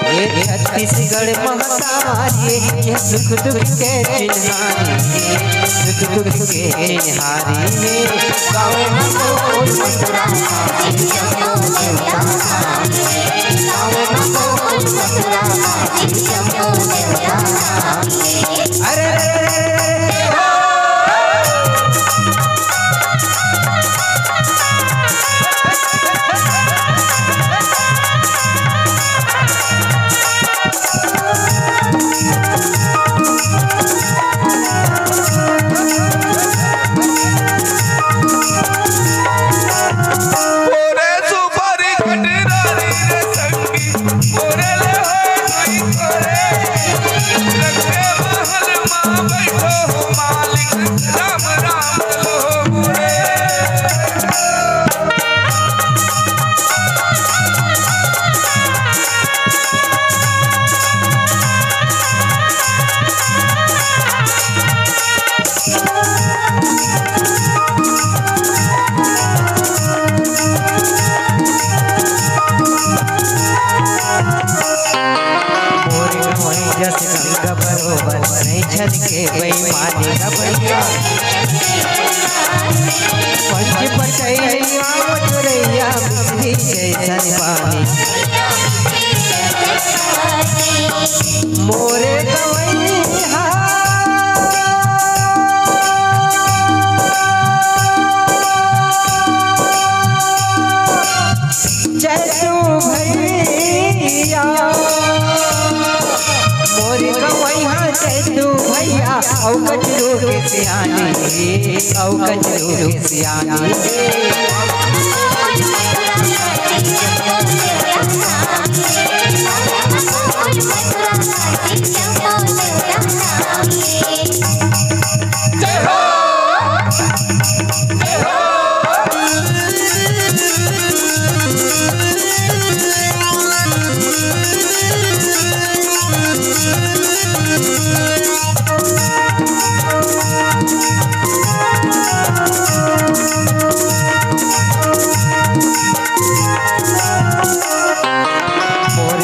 छत्तीसगढ़ महाकाली ये सुख दुख के चिन्हारी सुख दुख के चिन्हारी गाँव में बोल मथुरा अरे गंगा बरोबर नहीं छल के बेईमानी का भैया पंच पचैया मथुरैया मिश्री जैसन पानी मोरे गवैया जैसू भैया मोरी गवैया जैसू भैया औ कचरू के सियानी औ कचरू के सियानी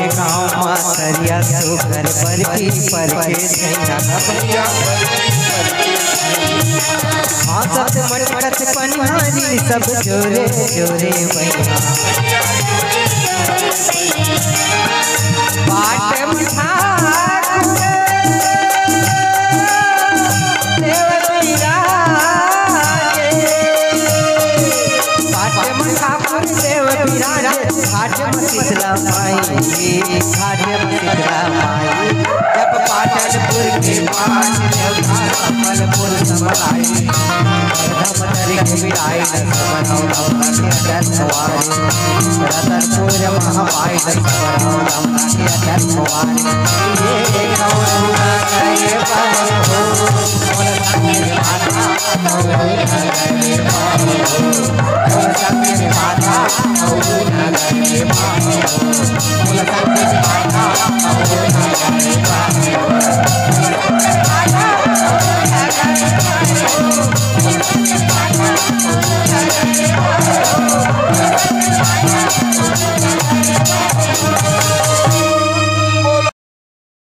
सरिया सुगर बरकी पर के छैना भैया हां सब मटकत पनिहारी सब जोरे जोरे भैया पाट मिठा देव बिराजे देव बिराजे घाट में शीतला माई घाट में शीतला माई जब पाटनपुर के पास देवघर समाई धमतरी के बिराई समरौ के दर्शवारी रतनपुर महामाई दर्शवारी के दर्शवारी ये गौरवा करे पाओ बोल संगे माता गौरवा करे पाओ बोल संगे माता गौरवा करे पाओ बोल संगे माता गौरवा करे पाओ